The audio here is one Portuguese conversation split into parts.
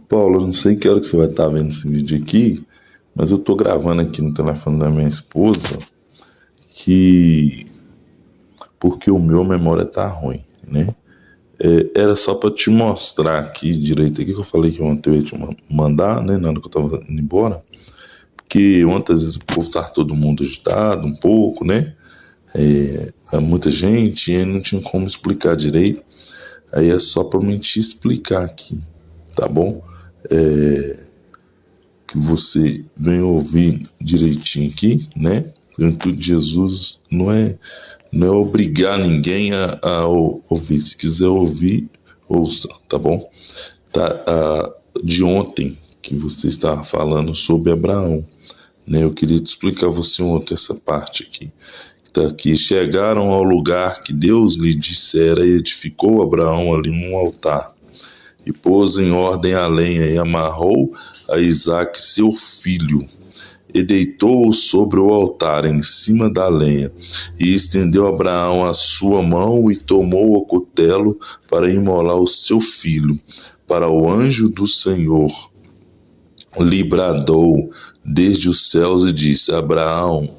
Paulo, eu não sei que hora que você vai estar vendo esse vídeo aqui, mas eu tô gravando aqui no telefone da minha esposa que porque o meu memória tá ruim, né? Era só para te mostrar aqui direito aqui que eu falei que ontem eu ia te mandar, né? Na hora que eu tava indo embora, porque ontem às vezes o povo tá todo mundo agitado um pouco, né? Muita gente e aí não tinha como explicar direito. Aí é só para mim te explicar aqui, tá bom? Que você venha ouvir direitinho aqui, né? O intuito de Jesus não é obrigar ninguém a ouvir. Se quiser ouvir, ouça, tá bom? De ontem que você estava falando sobre Abraão, né? Eu queria te explicar a você ontem essa parte aqui. Tá aqui, chegaram ao lugar que Deus lhe dissera e edificou Abraão ali num altar. E pôs em ordem a lenha e amarrou a Isaque seu filho, e deitou-o sobre o altar em cima da lenha. E estendeu Abraão a sua mão e tomou o cutelo para imolar o seu filho. Para o anjo do Senhor lhe bradou desde os céus e disse: Abraão,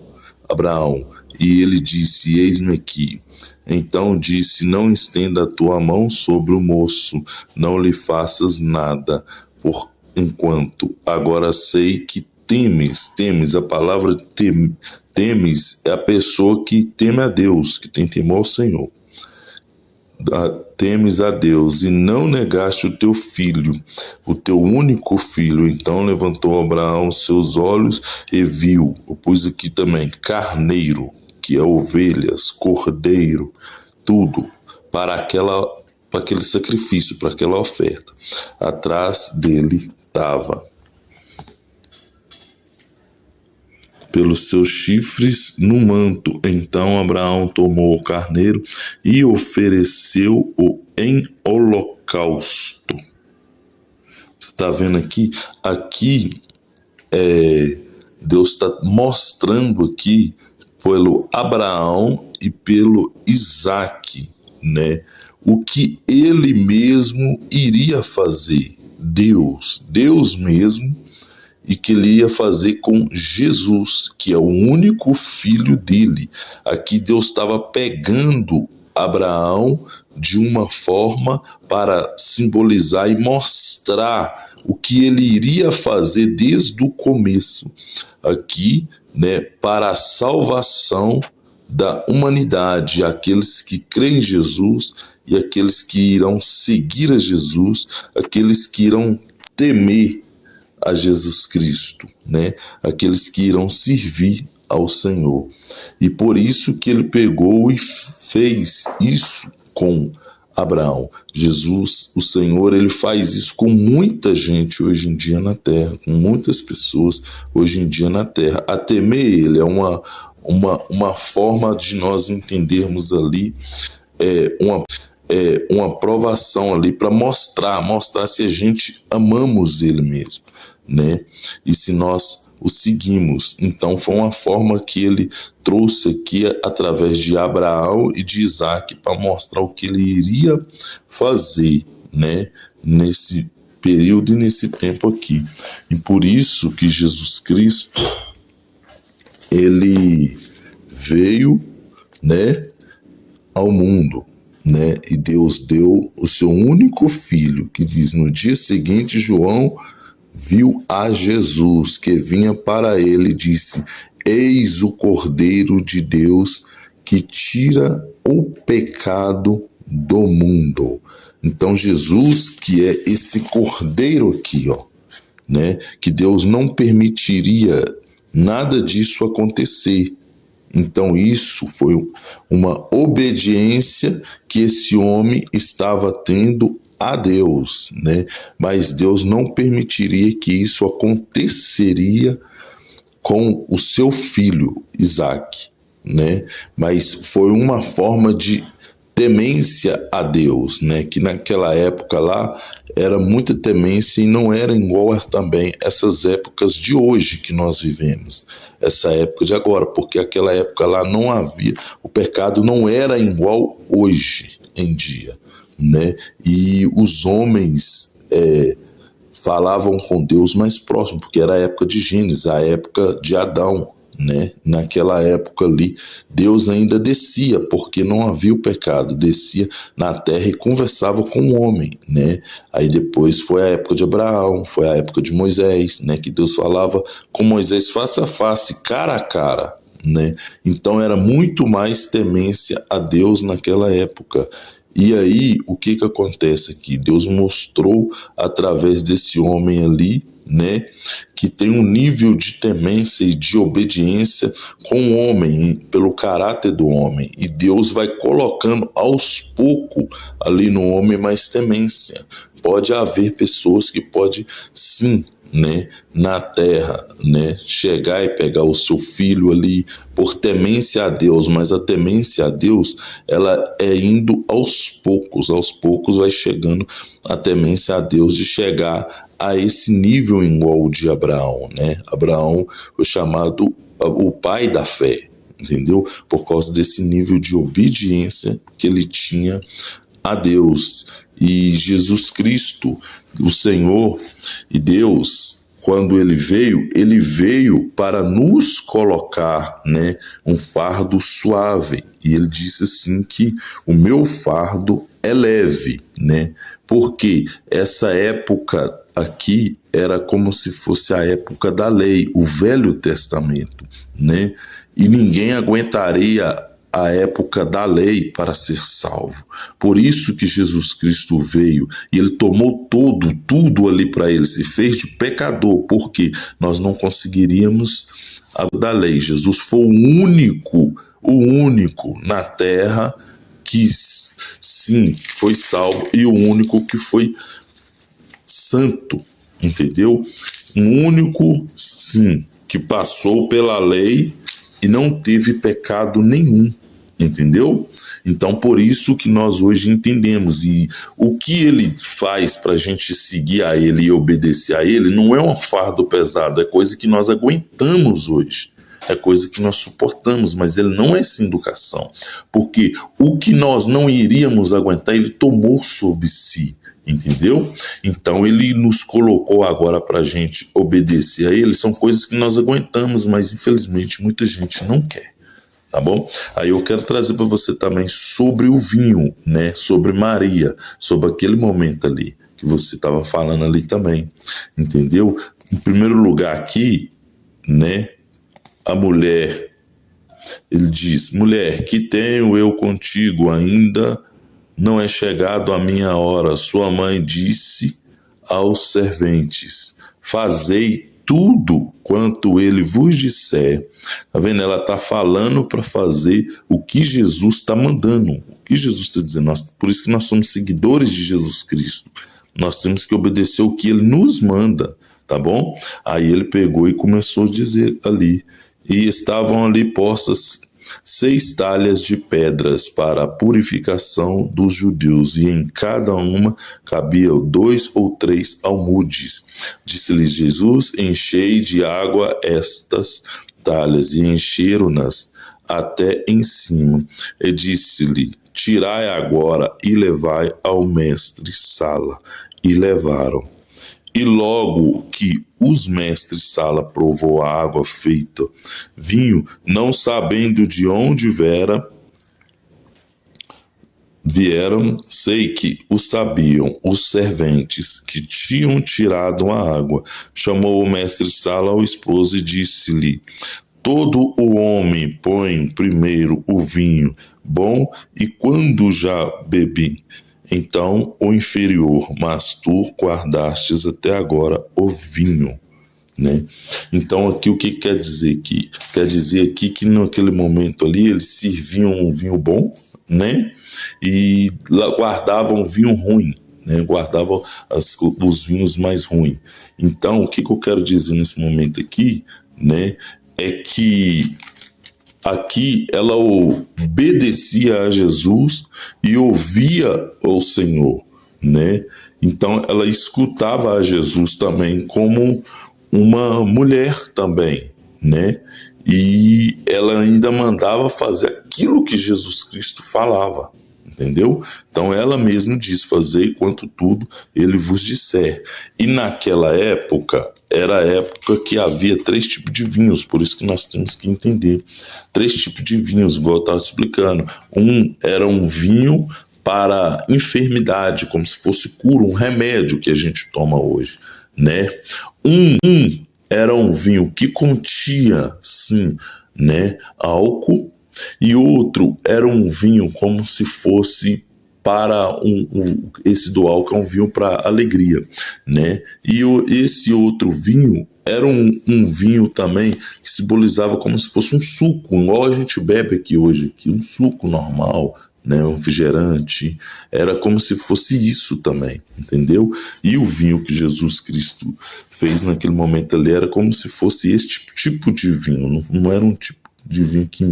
Abraão. E ele disse: eis-me aqui. Então disse: não estenda a tua mão sobre o moço, não lhe faças nada, por enquanto. Agora sei que temes, a palavra temes é a pessoa que teme a Deus, que tem temor ao Senhor. Temes a Deus e não negaste o teu filho, o teu único filho. Então levantou Abraão seus olhos e viu, eu pus aqui também, carneiro, que é ovelhas, cordeiro, tudo, para aquele sacrifício, para aquela oferta. Atrás dele estava, pelos seus chifres no manto. Então Abraão tomou o carneiro e ofereceu-o em holocausto. Você está vendo aqui? Aqui Deus está mostrando aqui pelo Abraão e pelo Isaque, né? O que ele mesmo iria fazer. Deus mesmo, e que ele ia fazer com Jesus, que é o único filho dele. Aqui Deus estava pegando Abraão de uma forma para simbolizar e mostrar o que ele iria fazer desde o começo. Aqui, né, para a salvação da humanidade, aqueles que creem em Jesus e aqueles que irão seguir a Jesus, aqueles que irão temer a Jesus Cristo, né? Aqueles que irão servir ao Senhor. E por isso que ele pegou e fez isso com Abraão. Jesus, o Senhor, ele faz isso com muita gente hoje em dia na terra, com muitas pessoas hoje em dia na terra. A temer ele é uma forma de nós entendermos ali uma provação ali para mostrar se a gente amamos ele mesmo, né? E se nós o seguimos. Então foi uma forma que ele trouxe aqui através de Abraão e de Isaque para mostrar o que ele iria fazer, né? Nesse período e nesse tempo aqui. E por isso que Jesus Cristo, ele veio, né, ao mundo, né? E Deus deu o seu único filho, que diz: no dia seguinte João viu a Jesus que vinha para ele e disse: eis o Cordeiro de Deus que tira o pecado do mundo. Então Jesus, que é esse Cordeiro aqui, ó, né? Que Deus não permitiria nada disso acontecer. Então isso foi uma obediência que esse homem estava tendo a Deus, né? Mas Deus não permitiria que isso aconteceria com o seu filho Isaque, né? Mas foi uma forma de temência a Deus, né? Que naquela época lá era muita temência e não era igual a também essas épocas de hoje que nós vivemos, essa época de agora, porque aquela época lá não havia, o pecado não era igual hoje em dia, né? E os homens falavam com Deus mais próximo, porque era a época de Gênesis, a época de Adão, né? Naquela época ali, Deus ainda descia, porque não havia o pecado, descia na terra e conversava com o homem, né? Aí depois foi a época de Abraão, foi a época de Moisés, né? Que Deus falava com Moisés face a face, cara a cara, né? Então era muito mais temência a Deus naquela época. E aí, o que acontece aqui? Deus mostrou através desse homem ali, né, que tem um nível de temência e de obediência com o homem, pelo caráter do homem. E Deus vai colocando aos poucos ali no homem mais temência. Pode haver pessoas que podem, sim, né, na terra, né, chegar e pegar o seu filho ali por temência a Deus, mas a temência a Deus, ela é indo aos poucos vai chegando a temência a Deus de chegar a esse nível igual o de Abraão, né? Abraão foi chamado o pai da fé, entendeu? Por causa desse nível de obediência que ele tinha a Deus. E Jesus Cristo, o Senhor e Deus, quando ele veio para nos colocar, né, um fardo suave. E ele disse assim que o meu fardo é leve, né? Porque essa época aqui era como se fosse a época da lei, o Velho Testamento, né? E ninguém aguentaria a época da lei para ser salvo. Por isso que Jesus Cristo veio e ele tomou tudo ali para ele, se fez de pecador, porque nós não conseguiríamos a da lei. Jesus foi o único na terra que sim, foi salvo e o único que foi santo, entendeu? Um único, sim, que passou pela lei e não teve pecado nenhum, entendeu? Então, por isso que nós hoje entendemos, e o que ele faz para a gente seguir a ele e obedecer a ele não é um fardo pesado, é coisa que nós aguentamos hoje, é coisa que nós suportamos, mas ele não é sem educação, porque o que nós não iríamos aguentar, ele tomou sobre si, entendeu? Então ele nos colocou agora para a gente obedecer a ele, são coisas que nós aguentamos, mas infelizmente muita gente não quer, tá bom? Aí eu quero trazer para você também sobre o vinho, né? Sobre Maria, sobre aquele momento ali que você estava falando ali também, entendeu? Em primeiro lugar aqui, né? A mulher, ele diz: mulher, que tenho eu contigo, ainda não é chegado a minha hora. Sua mãe disse aos serventes: fazei tudo quanto ele vos disser. Tá vendo? Ela está falando para fazer o que Jesus está mandando, o que Jesus está dizendo. Por isso que nós somos seguidores de Jesus Cristo. Nós temos que obedecer o que ele nos manda, tá bom? Aí ele pegou e começou a dizer ali: e estavam ali postas 6 talhas de pedras para a purificação dos judeus, e em cada uma cabiam 2 ou 3 almudes. Disse-lhes Jesus: enchei de água estas talhas, e encheram-nas até em cima. E disse-lhe: tirai agora e levai ao mestre-sala. E levaram. E logo que os mestres-sala provou a água feita vinho, não sabendo de onde vieram, sei que o sabiam os serventes que tinham tirado a água. Chamou o mestre-sala ao esposo e disse-lhe: todo o homem põe primeiro o vinho bom, e quando já bebi, então o inferior, mas tu guardastes até agora o vinho, né? Então aqui o que quer dizer aqui? Quer dizer aqui que naquele momento ali eles serviam um vinho bom, né? E guardavam vinho ruim, né? Guardavam os vinhos mais ruins. Então o que eu quero dizer nesse momento aqui, né? É que aqui ela obedecia a Jesus e ouvia o Senhor, né? Então ela escutava a Jesus também como uma mulher também, né? E ela ainda mandava fazer aquilo que Jesus Cristo falava, entendeu? Então ela mesmo diz, fazei quanto tudo ele vos disser. E naquela época, era a época que havia 3 tipos de vinhos, por isso que nós temos que entender. 3 tipos de vinhos, igual eu estava explicando. Era um vinho para enfermidade, como se fosse cura, um remédio que a gente toma hoje, né? Era um vinho que continha, sim, né, álcool, e outro era um vinho como se fosse para esse do álcool é um vinho para alegria, né? E esse outro vinho era um vinho também que simbolizava como se fosse um suco, igual a gente bebe aqui hoje, que um suco normal, né, um refrigerante, era como se fosse isso também, entendeu? E o vinho que Jesus Cristo fez naquele momento ali era como se fosse esse tipo de vinho, não era um tipo de vinho que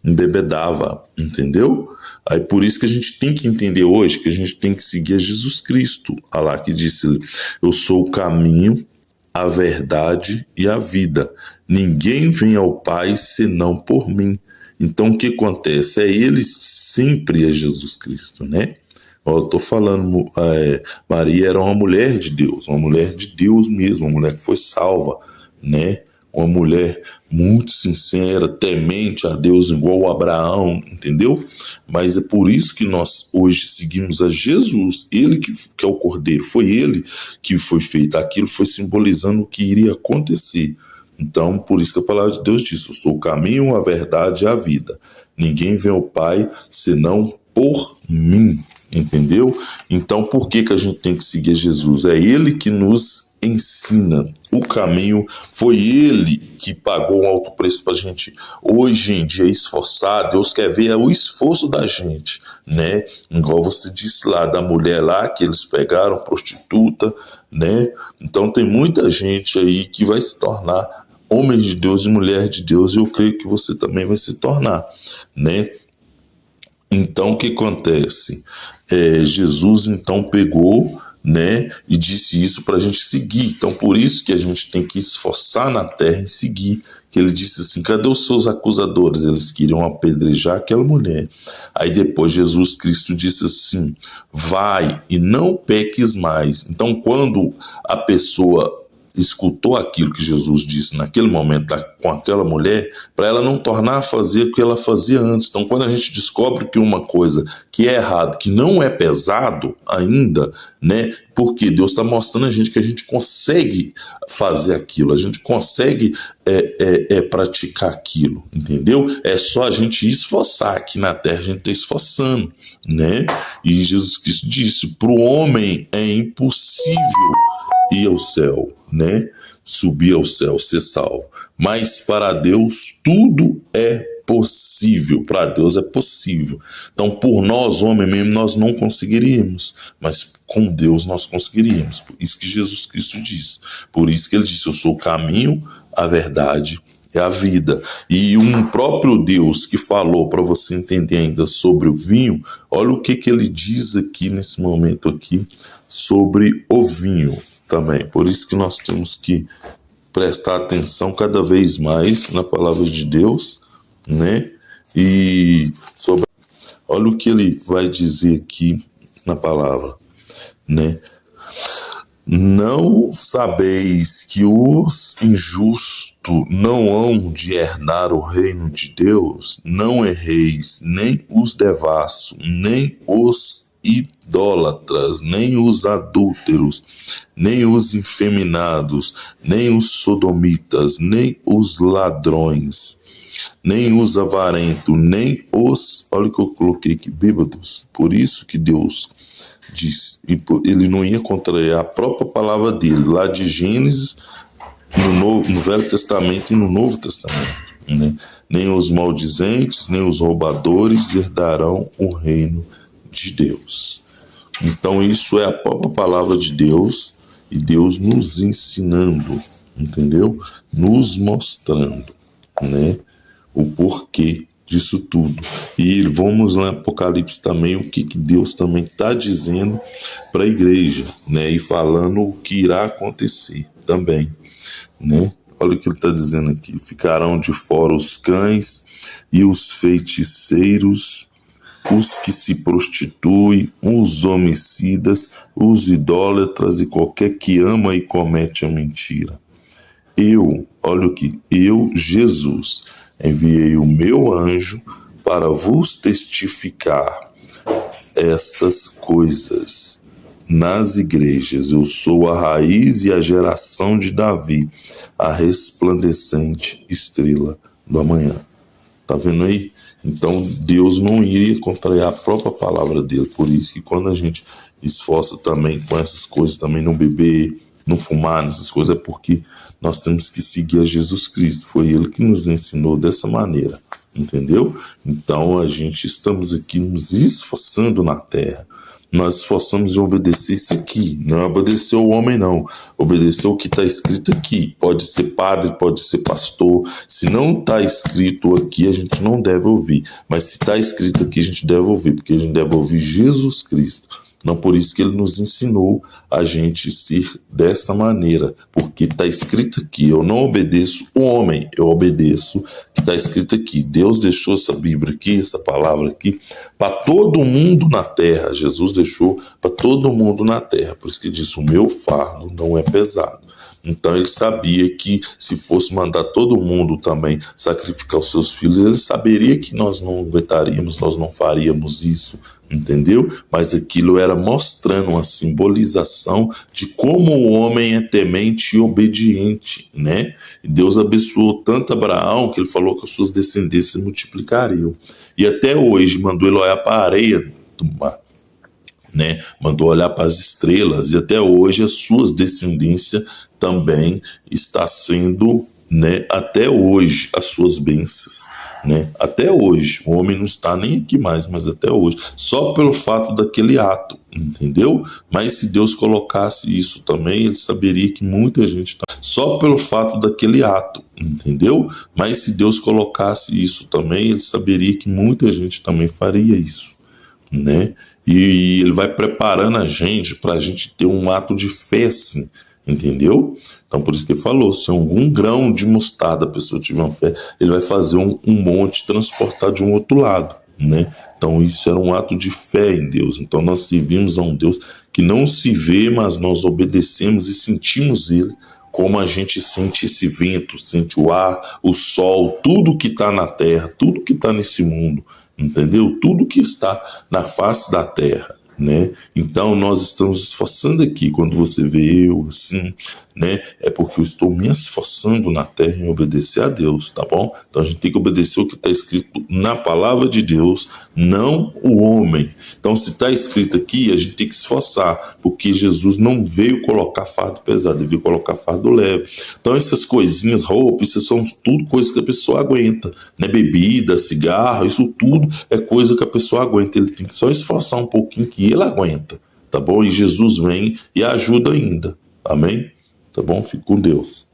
embebedava, entendeu? Aí por isso que a gente tem que entender hoje que a gente tem que seguir a Jesus Cristo, lá que disse, eu sou o caminho, a verdade e a vida. Ninguém vem ao Pai senão por mim. Então o que acontece? Ele sempre é Jesus Cristo, né? Eu estou falando, Maria era uma mulher de Deus mesmo, uma mulher que foi salva, né? Uma mulher muito sincera, temente a Deus, igual Abraão, entendeu? Mas é por isso que nós hoje seguimos a Jesus, ele que é o Cordeiro, foi ele que foi feito, aquilo foi simbolizando o que iria acontecer. Então, por isso que a palavra de Deus diz, eu sou o caminho, a verdade e a vida. Ninguém vem ao Pai senão por mim, entendeu? Então, por que a gente tem que seguir Jesus? É ele que nos ensina o caminho, foi ele que pagou um alto preço para a gente hoje em dia esforçar. Deus quer ver o esforço da gente, né? Igual você disse lá da mulher lá que eles pegaram, prostituta, né? Então tem muita gente aí que vai se tornar homem de Deus e mulher de Deus, e eu creio que você também vai se tornar, né? Então o que acontece? Jesus então pegou, né, e disse isso para a gente seguir. Então por isso que a gente tem que esforçar na terra e seguir. Que ele disse assim, cadê os seus acusadores? Eles queriam apedrejar aquela mulher. Aí depois Jesus Cristo disse assim, vai e não peques mais. Então quando a pessoa escutou aquilo que Jesus disse naquele momento com aquela mulher, para ela não tornar a fazer o que ela fazia antes. Então, quando a gente descobre que uma coisa que é errado, que não é pesado ainda, né? Porque Deus está mostrando a gente que a gente consegue fazer aquilo, a gente consegue praticar aquilo, entendeu? É só a gente esforçar, aqui na terra a gente está esforçando, né? E Jesus Cristo disse, para o homem é impossível ir ao céu, né? Subir ao céu, ser salvo. Mas para Deus tudo é possível. Para Deus é possível. Então, por nós, homem mesmo, nós não conseguiríamos. Mas com Deus nós conseguiríamos. Por isso que Jesus Cristo diz. Por isso que ele disse, eu sou o caminho, a verdade e a vida. E um próprio Deus que falou, para você entender ainda sobre o vinho, olha o que ele diz aqui nesse momento aqui sobre o vinho também. Por isso que nós temos que prestar atenção cada vez mais na palavra de Deus, né? E olha o que ele vai dizer aqui na palavra, né? Não sabeis que os injustos não hão de herdar o reino de Deus? Não erreis, nem os devassos, nem os idólatras, nem os adúlteros, nem os efeminados, nem os sodomitas, nem os ladrões, nem os avarentos, nem os, olha o que eu coloquei aqui, bêbados. Por isso que Deus diz, ele não ia contrariar a própria palavra dele, lá de Gênesis, no Velho Testamento e no Novo Testamento, né? Nem os maldizentes, nem os roubadores herdarão o reino de Deus. Então isso é a própria palavra de Deus, e Deus nos ensinando, entendeu? Nos mostrando, né, o porquê disso tudo. E vamos lá em Apocalipse também, o que Deus também está dizendo para a igreja, né, e falando o que irá acontecer também, né? Olha o que ele está dizendo aqui, ficarão de fora os cães e os feiticeiros os que se prostituem, os homicidas, os idólatras e qualquer que ama e comete a mentira. Olha aqui, eu, Jesus, enviei o meu anjo para vos testificar estas coisas nas igrejas. Eu sou a raiz e a geração de Davi, a resplandecente estrela do amanhã. Tá vendo aí? Então Deus não iria contrariar a própria palavra dele. Por isso que quando a gente esforça também com essas coisas, também não beber, não fumar, nessas coisas, é porque nós temos que seguir a Jesus Cristo. Foi ele que nos ensinou dessa maneira, entendeu? Então estamos aqui nos esforçando na terra. Nós esforçamos em obedecer isso aqui, não obedecer o homem não, obedecer o que está escrito aqui. Pode ser padre, pode ser pastor. Se não está escrito aqui, a gente não deve ouvir, mas se está escrito aqui, a gente deve ouvir, porque a gente deve ouvir Jesus Cristo. Não por isso que ele nos ensinou a gente ser dessa maneira, porque está escrito aqui, eu não obedeço o homem, eu obedeço o que está escrito aqui. Deus deixou essa Bíblia aqui, essa palavra aqui, para todo mundo na terra. Jesus deixou para todo mundo na terra, por isso que diz, o meu fardo não é pesado. Então ele sabia que se fosse mandar todo mundo também sacrificar os seus filhos, ele saberia que nós não aguentaríamos, nós não faríamos isso, entendeu? Mas aquilo era mostrando uma simbolização de como o homem é temente e obediente, né? E Deus abençoou tanto Abraão que ele falou que as suas descendências se multiplicariam. E até hoje mandou ele olhar para a areia do mar, né? Mandou olhar para as estrelas, e até hoje as suas descendências também está sendo, né? Até hoje as suas bênçãos, né? Até hoje o homem não está nem aqui mais, mas até hoje, só pelo fato daquele ato, entendeu? Mas se Deus colocasse isso também, ele saberia que muita gente tá... só pelo fato daquele ato, entendeu? Mas se Deus colocasse isso também, ele saberia que muita gente também faria isso, né? E ele vai preparando a gente para a gente ter um ato de fé, assim, entendeu? Então por isso que ele falou, se algum grão de mostarda a pessoa tiver uma fé, ele vai fazer um monte transportar de um outro lado, né? Então isso era um ato de fé em Deus. Então nós servimos a um Deus que não se vê, mas nós obedecemos e sentimos ele, como a gente sente esse vento, sente o ar, o sol, tudo que está na terra, tudo que está nesse mundo, entendeu? Tudo que está na face da terra, né? Então nós estamos esforçando aqui. Quando você vê eu assim, né, é porque eu estou me esforçando na terra em obedecer a Deus, tá bom? Então a gente tem que obedecer o que está escrito na palavra de Deus, não o homem. Então se está escrito aqui, a gente tem que se esforçar, porque Jesus não veio colocar fardo pesado, ele veio colocar fardo leve. Então essas coisinhas, roupas, isso são tudo coisas que a pessoa aguenta, né? Bebida, cigarro, isso tudo é coisa que a pessoa aguenta. Ele tem que só esforçar um pouquinho que ele aguenta, tá bom? E Jesus vem e ajuda ainda, amém? Tá bom? Fique com Deus.